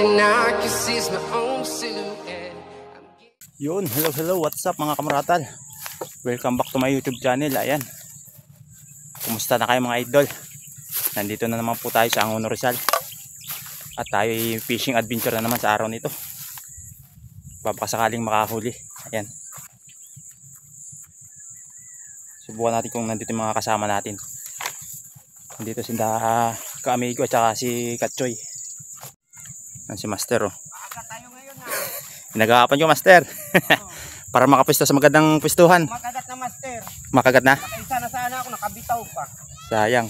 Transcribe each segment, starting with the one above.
and I can see my own silhouette. Yun, hello, what's up mga kamaratal? Welcome back to my YouTube channel. Ayan, kumusta na kayo mga idol? Nandito na naman po tayo sa Angono Rizal. At tayo ay fishing adventure na naman sa araw nito. Papakasakaling makahuli. Ayan, subukan natin kung nandito yung mga kasama natin. Nandito si Kaamigo at saka si Katchoy. Yan si Master, oh. Maaga tayo ngayon, ha. Pinag-aapan ko, Master. Para makapwesto sa magandang pwestuhan. Makagat na, Master. Makagat na? Nakaisa na sana ako, nakabitaw pa. Sayang.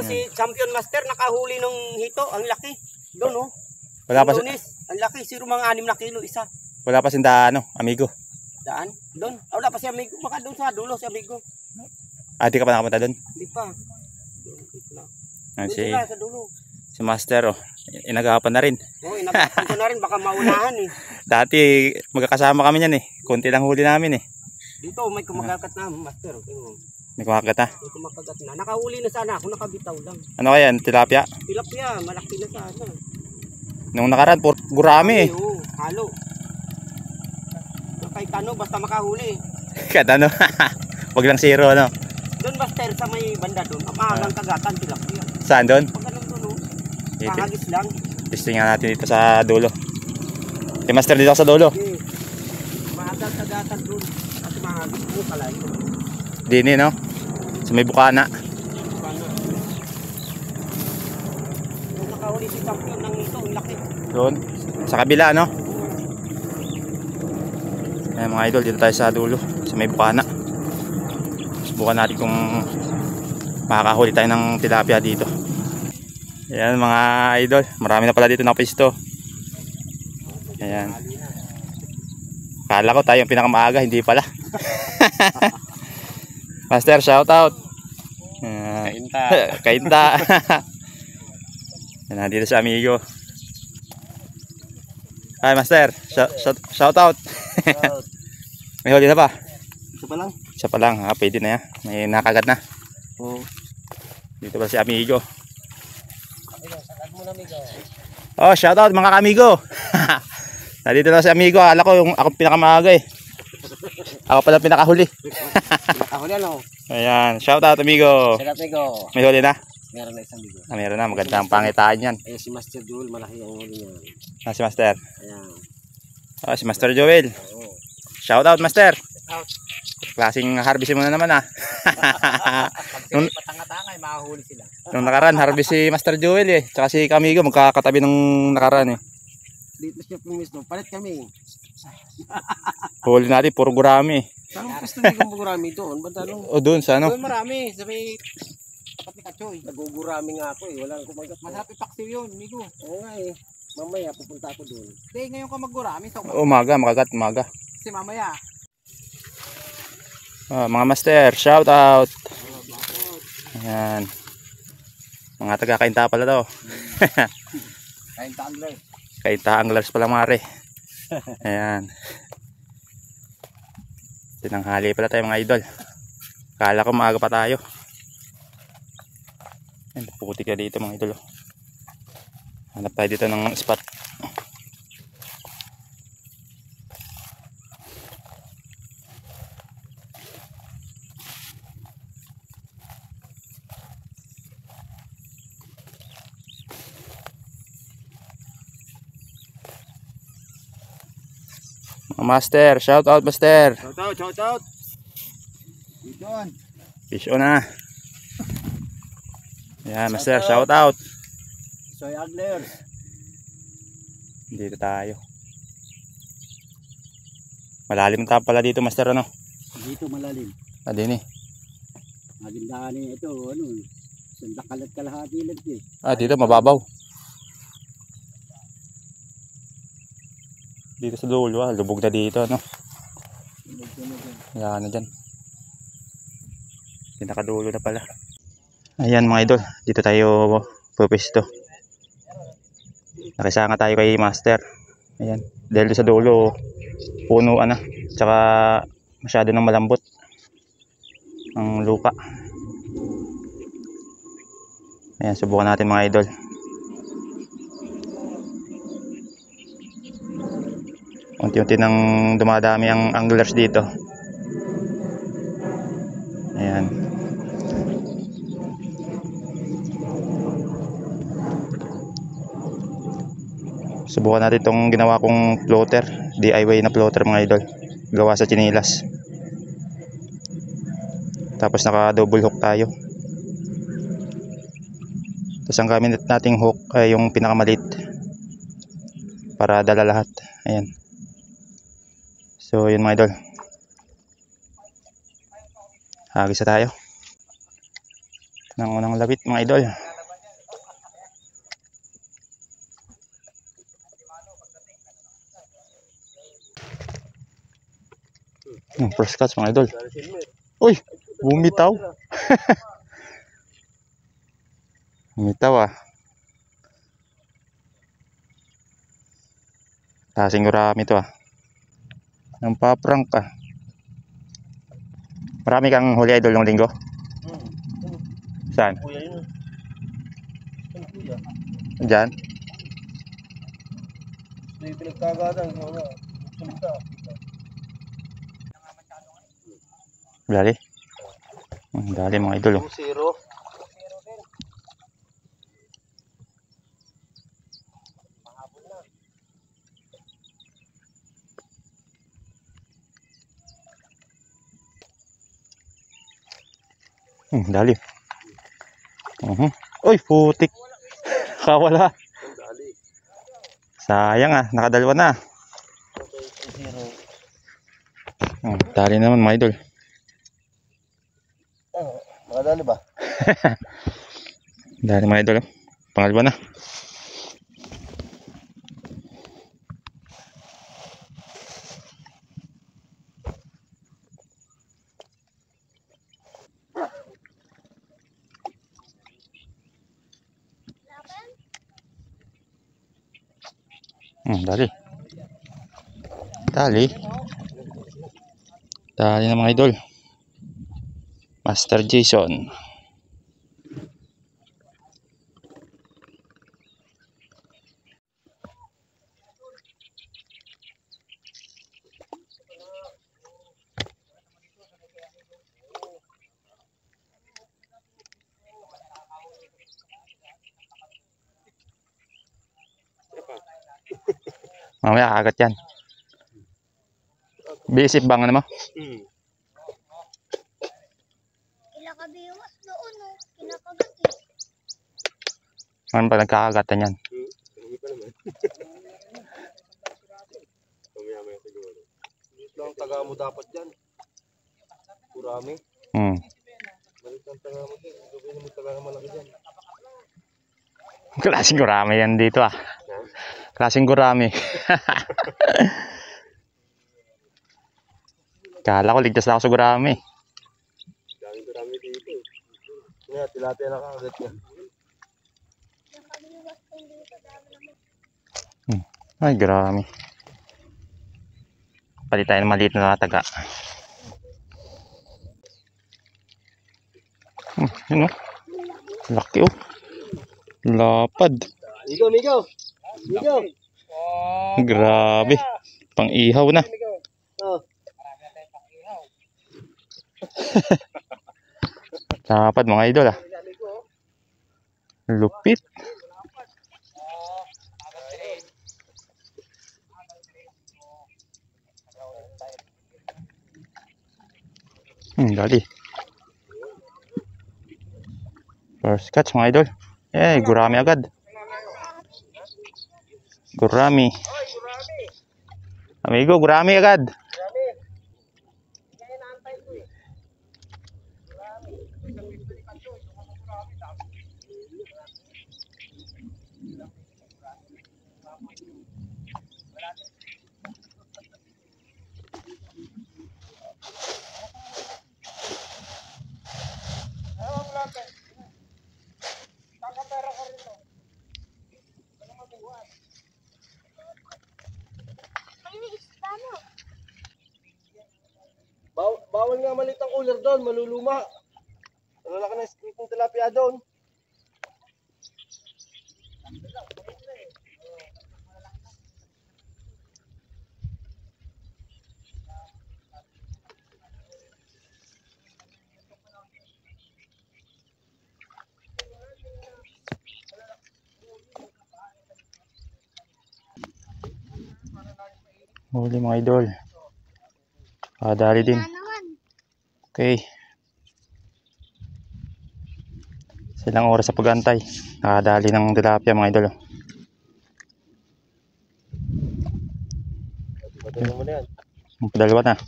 Si Champion Master nakahuli ng hito, ang laki. Doon, oh. Wala pa ang laki, siro mga 6 na kilo isa. Wala pa si Amigo. Daan? Doon. Wala pa si Amigo. Baka doon sa dulo si Amigo. Ah, di ka pa nakapunta doon? Hindi pa. Ah, Doon sila sa dulo. si Master, oh. Inagapan na rin. Oo, inagapan ko na rin. Baka maunahan, eh. Dati magkakasama kami niyan, eh. Konti lang huli namin, eh. Dito may kumakagat na, Master. May kumakagat na? May kumakagat na. Nakahuli na sana ako, nakabitaw lang. Ano kaya? Tilapia? Tilapia, malaki na sana. Nung nakaraan, gurami, eh. Oo, halo. Kahit ano, basta makahuli. Kahit ano. Wag lang zero, ano? Doon, Master, sa may banda doon. Mahalang kagatan, tilapia. Saan doon? Pag ganun doon, oh. Kahagis lang. Testingan natin dito sa dulo. Eh, Master, dito sa dulo. Okay. Mahalang kagatan doon. Kasi mahagis mo pala ito. Dini, no? Sa may bukana. Doon nakahuli si Champion ng ito, ang laki. Doon. Sa kabila, no? Ayan mga idol, dito tayo sa dulo. Sa may bukana. Subukan natin kung makakahuli tayo ng tilapia dito. Ayan mga idol, marami na pala dito nakapisto. Ayan. Kala ko tayo yung pinakamaaga, hindi pala. Master, shout out. Kainta. Kainta. Ayan, nandito si Amigo. Hi Master, shout out. May huli na pa? Isa pa lang? Isa pa lang, pwede na yan. May nakagat na. Oo. Dito pa si Amigo. Oh, shout out mga Kaamigo. Nandito na si Amigo. Akala ko yung ako pinakamaaga, eh. Ako pala pinakahuli. Pinakahuli, ano? Ayan, shout out Amigo. Shout out, Amigo. May huli na? Meron na isang bigo. Meron na, maganda ang pangitaan yan. Ayan si Master Joel, malaki ang huli niya. Si Master. Ayan. Oh, si Master Joel. Oo. Shout out Master. Shout out. Klaseng harvest mo na naman, ah. Pag sila patanga-tanga, makahuli sila. Nung nakaraan, harvest si Master Joel, eh. Tsaka si Amigo, magkakatabi nung nakaraan, eh. Dito siya pumisto. Palit kami. Huli natin, puro gurami, eh. Saan gusto mo kung magurami doon? Banda nung... O doon, sa ano? Doon marami. Sa may... Tapat ni Katchoy. Nagugurami nga ako, eh. Walang kumagat. Masarap ipaksiw yun, amigo. Oo nga, eh. Mamaya pupunta ako doon. Hindi, ngayon ka maggurami. So, Umaga, makagat, umaga. kasi mamaya. Mga Master, shout out. Ayan. Mga taga-Kainta pala daw. Kainta anglers. Kainta anglers pala mare. Ayan. Tinanghali pala tayo mga idol. Kala ko maaga pa tayo. Ayan, puputik na dito mga idol. Hanap tayo dito ng spot. Master, shout out Master. Shout out, shout out. Dito on. Fish on na. Yan Master, shout out. Soy anglers. Dito tayo. Malalim tap pala dito Master, ano? Dito malalim. Adin, eh. Magandaan ito, ano? Sandakalat kalahati lang eh. Dito mababaw. Dito sa dulo, lubog na dito, no? Wala na dyan. Pinakadulo na pala. Ayan mga idol, dito tayo pupesto. Nakisanga tayo kay Master. Ayan, dahil sa dulo punuan na, tsaka masyado nang malambot ang lupa. Ayan, subukan natin mga idol. Unti-unti nang dumadami ang anglers dito. Ayan. Subukan natin itong ginawa kong floater. DIY na floater mga idol. Gawa sa chinilas. Tapos naka double hook tayo. Tapos ang gamit nating hook ay yung pinakamalit para dala lahat. Ayan. So yun mga idol. Hagis na tayo ng unang labit mga idol. First catch mga idol. Uy, bumitaw. Bumitaw ah. Kasing gurami to ah. Ang paprank ka. Marami kang huli idol ng linggo? Saan? Diyan? Dali. Dali mga idol. Zero. Dali. Uy, putik. Kawala. Sayang ah, nakadalawa na. Dali naman mga idol. Makadali ba? Dali mga idol. Pangalawa na. Dali. Dali. Dali na mga idol. Master Jason. Mamaya kagat yan. Bisip bang ano mo? Kinakabiwas doon, no? Kinakagat eh. Ano ba nagkakagatan yan? Dito lang taga mo dapat dyan. Kurami. Balik ang taga mo dyan. Gawin mo taga malaki dyan. Klaseng gurami yan dito ah. Klaseng gurami. Kala ko ligtas na ako sa gurami. Daming kurami dito. Nga, tilapia na kakagat niya. Ay, gurami. Palit tayo ng maliit na taga. Yun o. Laki o. Lapad. Migo, migo. Migo. Grabe. Pang ihaw na. Oh. Lapad mga idol ah. Lupit. Dali. First catch mga idol. Eh, gurami agad. Gurami. Amigo, gurami agad. Bawal nga maliit ang cooler doon, maluluma. Wala ka na squid ng tilapia doon. Huli mga idol. Dali din. Wala naman. Okay. Silang oras sa pag-antay. Nakadali ng tilapia mga idol. Dalawa na. Dalawa pa lang.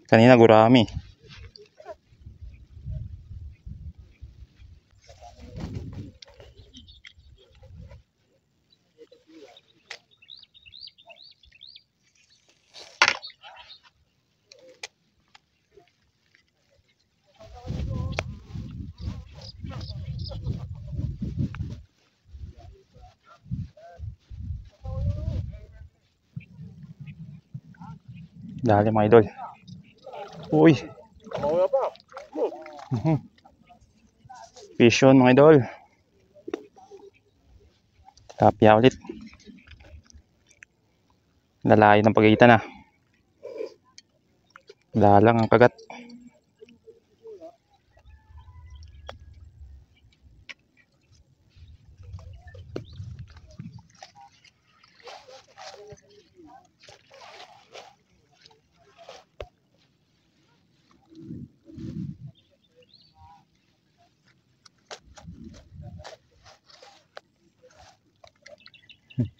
Kanina gurami. Dali mga idol. Uy. Fish on mga idol. Tilapia ulit. Lalayo ng pagitan na. Lalang ang kagat.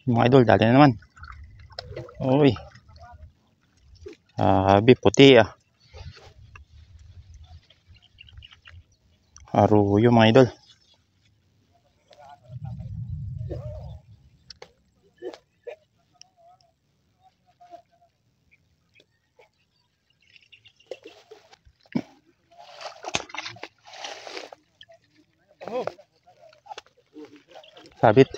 Mga idol, dali na naman. Uy. Sabi, puti ah. Aruyo mga idol. Sabit.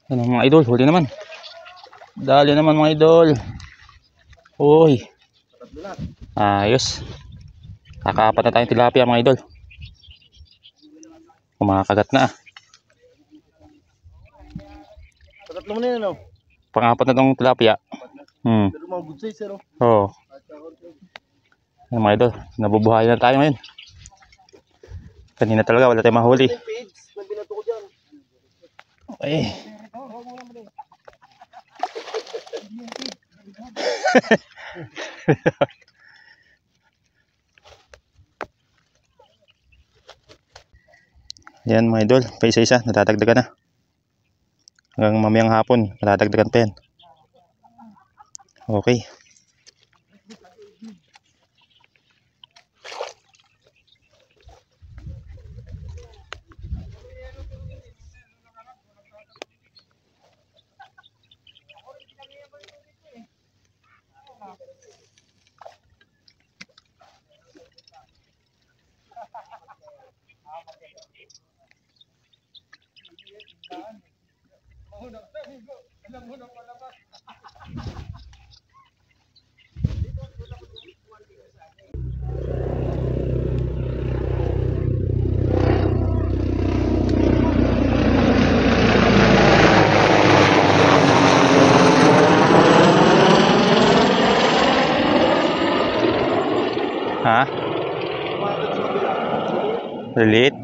Ano mga idol, huli naman. Dali naman mga idol. Uy. Ayos. Kakaapat na tayong tilapia mga idol. Kumakagat na. Tatlo mo na yan, no? Pangapat na tong tilapia. Pero mga good size, no? Oo. Ano mga idol, nabubuhayan na tayo ngayon. Kanina talaga wala tayong mahuli. Page, nabinato ko dyan. Okay. Yan mga idol, pa isa-isa, natadagdagan na. Hanggang mamayang hapon, natadagdagan pa yan. Okay. Ha? Relate?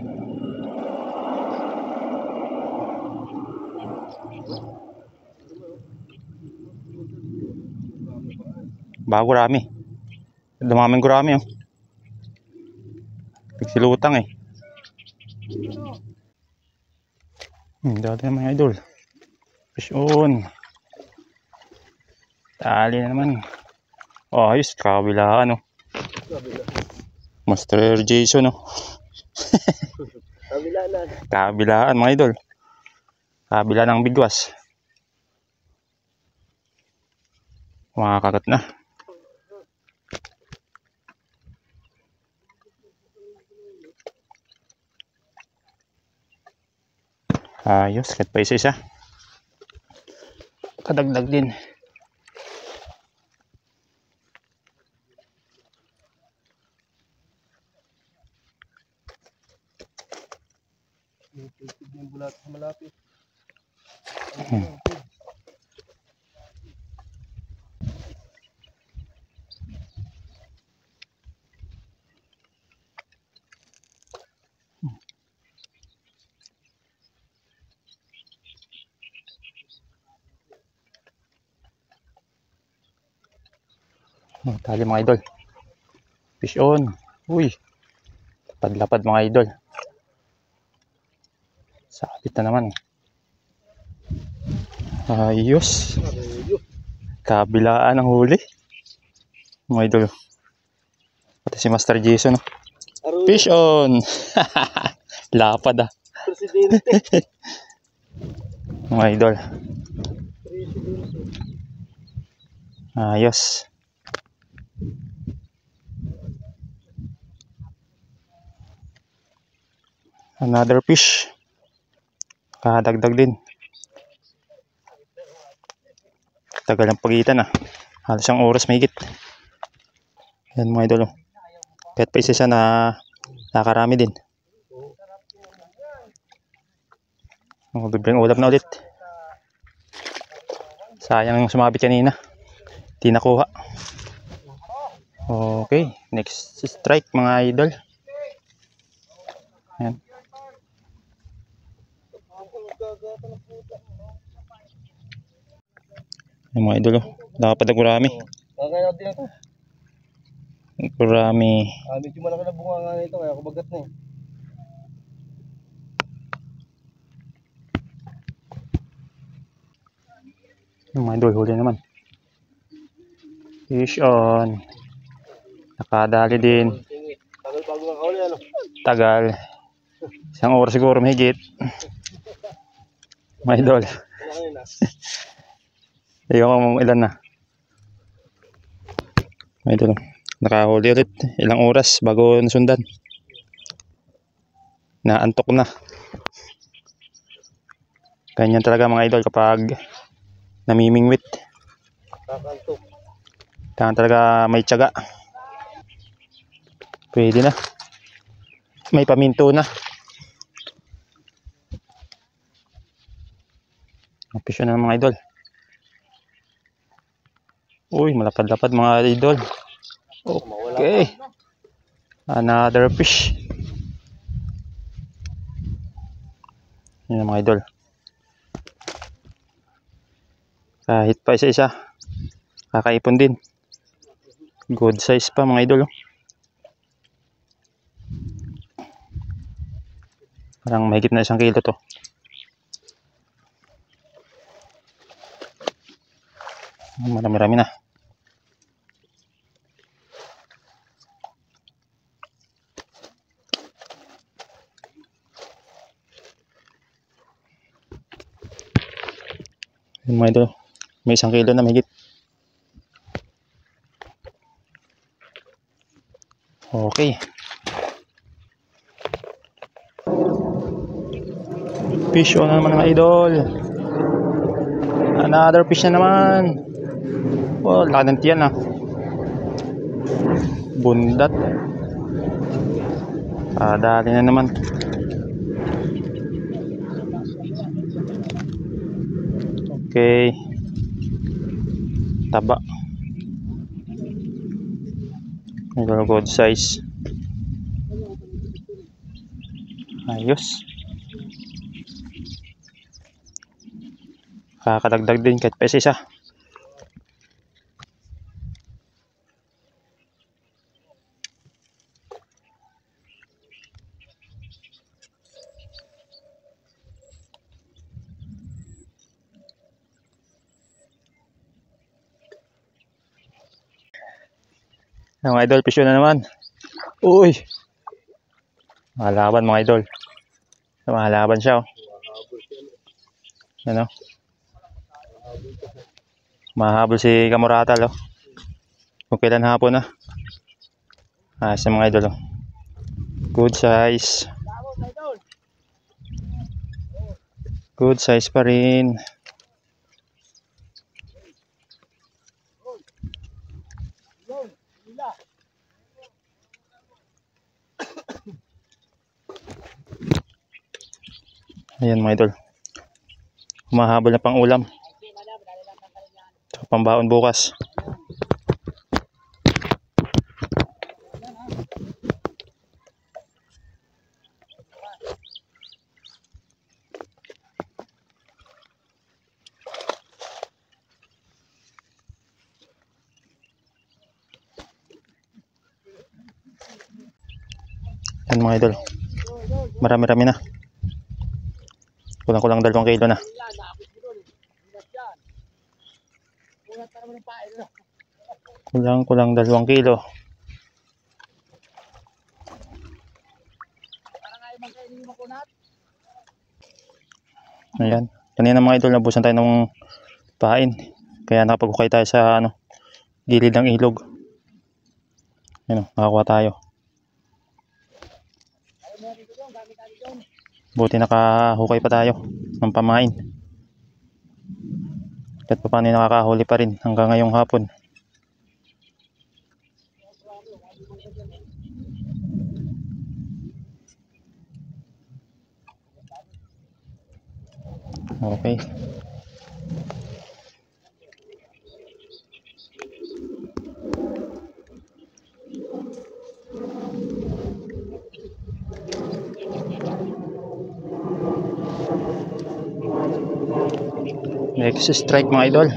Bago gurami. Dumaming gurami oh. Pigsilutang eh. Dati naman mga idol. Fish on. Tali na naman. Oh, ayos. Kabilaan oh. Master Jason oh. Kabilaan. Kabilaan mga idol. Kabila ng bigwas. Makakagat na. Ayos, kahit pa isa-isa. Kadagdag din. Yung bulat sa malapit. Oh, tali mga idol. Fish on. Uy. Lapad-lapad mga idol. Sabit na naman. Ayos. Kabilaan ang huli. Mga idol. Pati si Master Jason. Fish on. Lapad ah. Presidente. Mga idol. Ayos. Another fish. Kadagdag din. Tagal ang pagitan ah. Halos ang oras mahigit. Yan mga idol. Kahit pa isa na nakarami din. Bibring ulap na ulit. Sayang sumabit kanina. Di nakuha. Okay. Next strike mga idol. Ayan. Yung mga idol, nakapad na gurami. Kakain natin ito. Gurami. Medyo malaki na bunga nga nito kaya kumagat na eh. Yung mga idol, huli naman. Fish on. Nakadali din. Tagal bago nga kauli ano. Tagal. Isang oras siguro mahigit. Mga idol. Ayoko ilan na. Mga idol. Nakahuli ulit. Ilang oras bago nasundan. Naantok na. Ganyan talaga mga idol kapag namimingwit. Kakantok. Kailangan talaga may tiyaga. Pwede na. May paminto na. Fish na ng mga idol. Uy, malapad-lapad mga idol. Okay. Another fish. Yan mga idol. Kahit pa isa-isa. Kakaipon din. Good size pa mga idol. Parang mahigit na 1 kilo to. Marami-rami na. Yung mga idol, may 1 kilo na mahigit. Okay. Fish on na naman mga idol. Another fish na naman. Oh, laki ng tiyan ah. Bundat. Dali na naman. Okay. Taba. Medyo good size. Ayos. Kakadagdag din kahit pa isa. Mga idol, fish na naman. Uy! Mahalaban mga idol. Mahalaban siya oh. Ano? Mahabol si Kamuratal oh. Kung kailan hapon na. Sa mga idol oh. Good size. Good size pa rin. Ayan mga idol. Humahabol na pang ulam. Pambaon bukas. Yan mga idol. Marami-rami na. Kulang-kulang 2 kilo na. Kulang-kulang 2 kilo. Ayan. Kanina mga idol, nabusan tayo ng pain. Kaya nakapag-ukay tayo sa gilid ng ilog. Ayan, nakakuha tayo. Buti nakahukay pa tayo ng pamain. Kahit pa paano nakakahuli pa rin hanggang ngayong hapon. Okay. Next strike mga idol.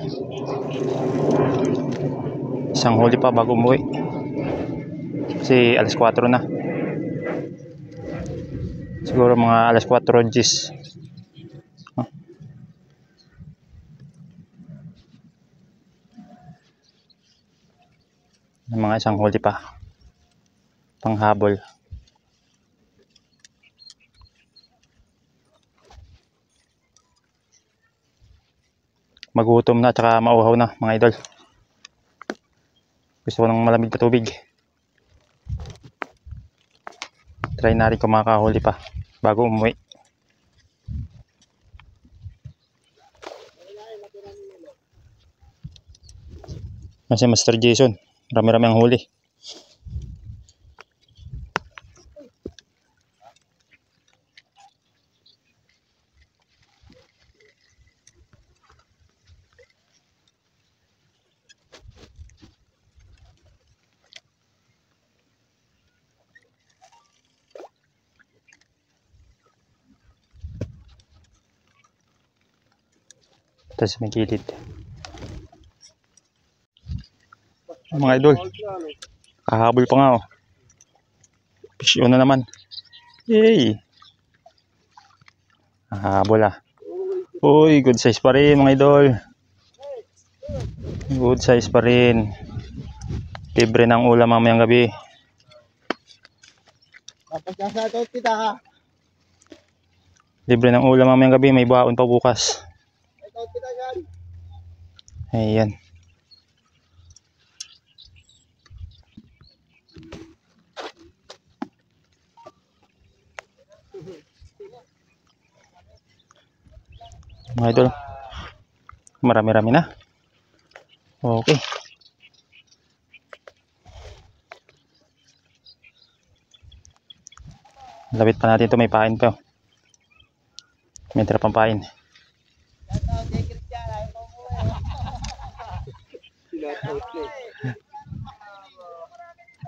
Isang huli pa bago umuwi. Kasi alas 4 na. Siguro mga alas 4 gis. Mga isang huli pa. Panghabol. Magutom na tsaka mauhaw na mga idol. Gusto ko ng malamig na tubig. Try na rin kung makakahuli pa bago umuwi. Kasi Master Jason, marami-rami ang huli. Tapos may gilid. Mga idol, kahabol pa nga fish on na naman. Yay! Kahabol Uy, good size pa rin mga idol. Good size pa rin. Libre ng ulam mamayang gabi. Libre ng ulam mamayang gabi, may baon pa bukas. Ayan. Mga idol, marami-rami na. Okay. Lapit pa natin ito, may pain pa. May tira pang pain.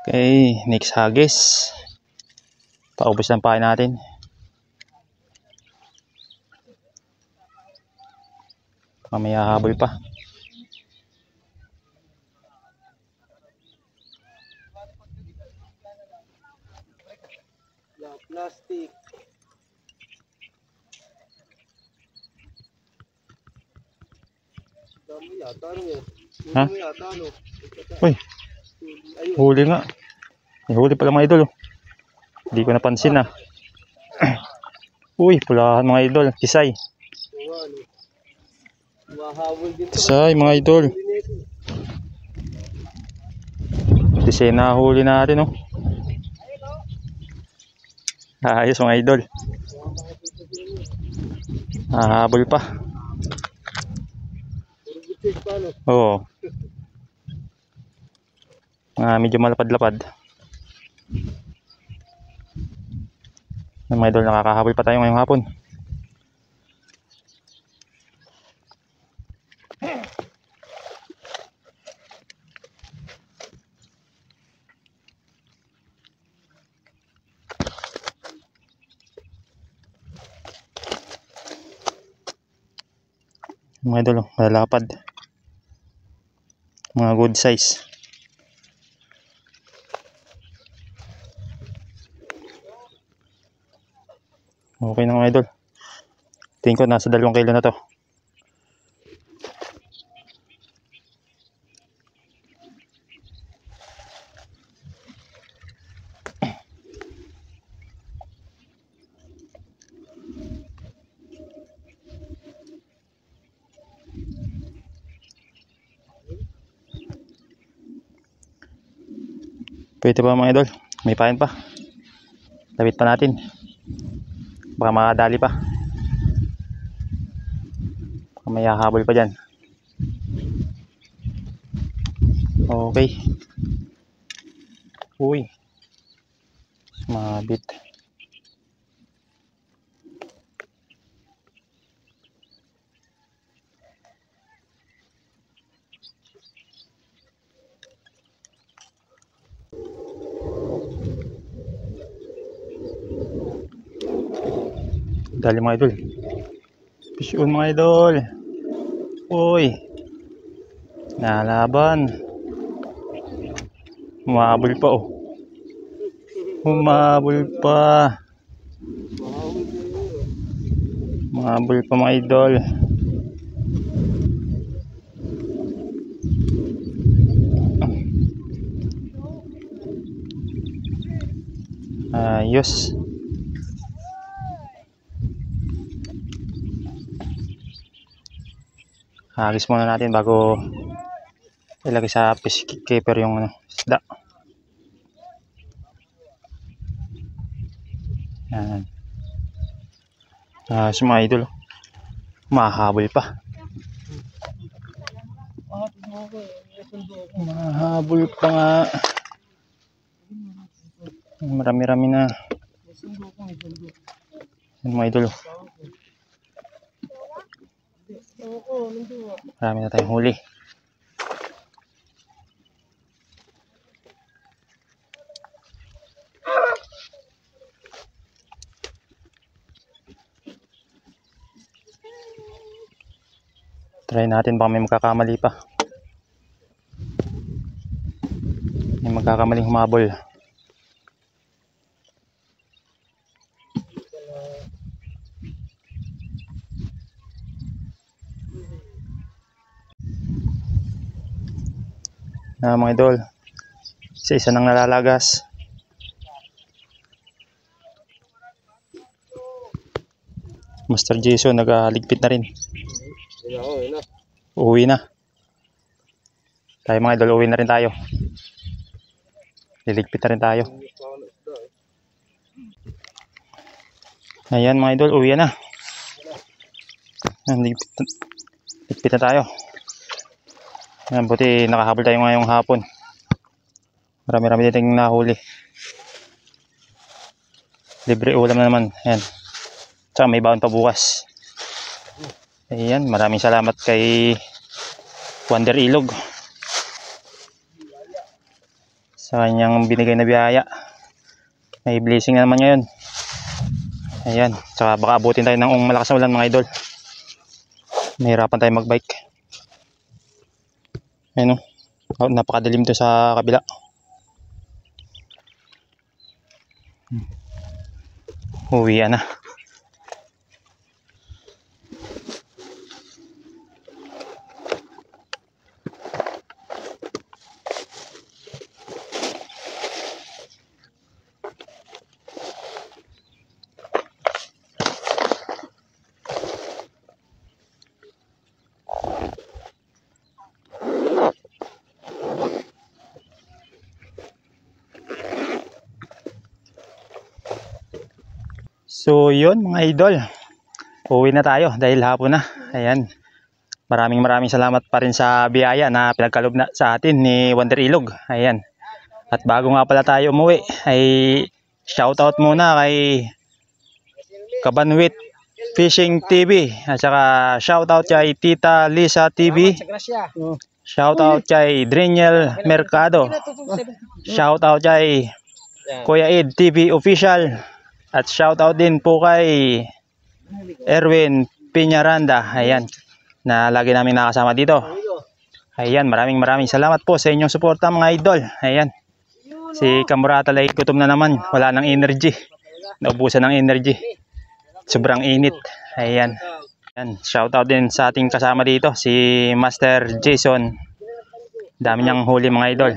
Okay, next hagis. Paubos lang pain natin. Mamaya habol pa. Plastic. Dami yata Ha? Uy, huli nga. May huli pala mga idol. Hindi ko napansin Uy, pulahan mga idol. Kisay. Kisay mga idol. Kisay na huli natin Ayos mga idol. Habol pa. Oo. Medyo malapad-lapad. Mga idol, nakakahabol pa tayo ngayong hapon. Mga idol, malalapad. Mga good size. Okay na mga idol. Tingin ko nasa 2 kilo na to. Pwede pa mga idol. May pain pa. Lapit pa natin. Baka makadali pa. Baka may hahabol pa dyan. Okay. Uy. Sumabit. Dali mga idol. Fish on mga idol. Uy. Nalaban. Humabol pa oh. Humabol pa. Humabol pa mga idol. Ayos. Hagis muna natin bago ilagay sa fish keeper yung isda. Yan. Si mga idol. Mahabol pa. Mahabol pa nga. Marami-rami na. Yan mga idol. Marami na tayong huli. Try natin baka may magkakamali pa. May magkakamaling humabol. Mga idol, isa nang nalalagas. Master Jason nagaligpit na rin. Uwi na. Tayo mga idol, uwi na rin tayo. Liligpit na rin tayo. Ayan mga idol, uwi na. Ligpit na tayo. Ayan, buti nakahabol tayo ngayong hapon. Marami-rami din nahuli. Libre ulam na naman. Ayan. Tsaka may baon pa bukas. Ayan, maraming salamat kay Wander Ilog sa kanyang binigay na biyaya. May blessing na naman ngayon. Ayan, tsaka baka abutin tayo ng malakas na ulan mga idol. Mahirapan tayo magbike. Ayan o, napakadilim to sa kabila. Uwian na. So yun mga idol, Uwi na tayo dahil hapon na. Ayan. Maraming salamat pa rin sa biyaya na pinagkaloob na sa atin ni Wonder Ilog. Ayan. At bago nga pala tayo umuwi, ay shoutout muna kay Kabanwit Fishing TV. At saka shoutout kay Tita Lisa TV. Shoutout kay Dreniel Mercado. Shoutout kay Kuya Ed TV Official. At shoutout din po kay Erwin Piñaranda. Ayan. Na lagi namin nakasama dito. Ayan, maraming salamat po sa inyong suporta mga idol. Ayan. Si Kamurata ay gutom na naman. Wala nang energy. Naubusan ng energy. Sobrang init. Ayan. Ayan. Shoutout din sa ating kasama dito. Si Master Jason. Dami niyang huli mga idol.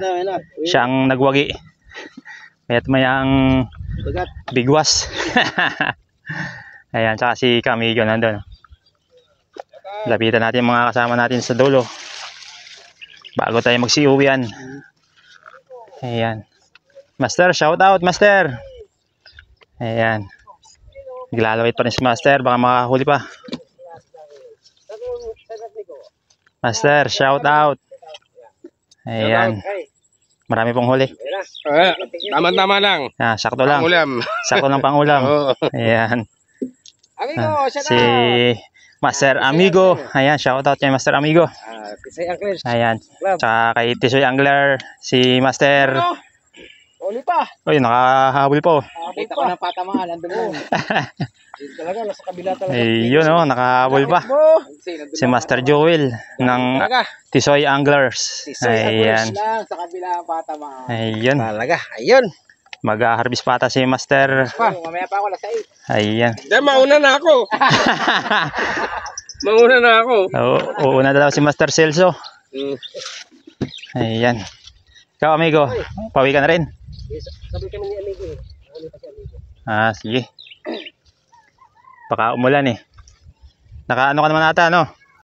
Siya ang nagwagi. Mayat mayang bigwas. Ayan. Tsaka si Kamigo nandun. Lapitan natin mga kasama natin sa dulo bago tayo magsiuwian. Ayan. Master, shout out Master. Ayan. Naglalawit pa rin si Master, baka makahuli pa. Master, shout out. Ayan. Marami pong huli. Tama-tama lang. Sakto lang. Pangulam. Sakto lang pangulam. Oo. Ayan. Amigo, Si Master Amigo. Ayan, shoutout kay Master Amigo. Tisay Anglers. Ayan. Tsaka kay Tisoy Angler, si Master. Uli pa. Uy, nakahabol po. Kita ko ng patamaan. Nandun mo. Talaga, nasa kabila talaga. Ayun o, nakahabol pa. Si Master Joel ng Tisoy Anglers. Ayan. Lang, sa kabila ang patamaan. Ayun. Talaga, ayun. Mag-harvest pa ata si Master. Mamaya pa ako, nasa 8. Ayan. Mauna na ako. Mauna na ako. Uuna na daw si Master Celso. Ayan. Ikaw amigo, pawi ka na rin. Sabi kami ni amigo eh. Ano pa si amigo? Sige. Baka umulan eh. Naka ano ka naman ata, no?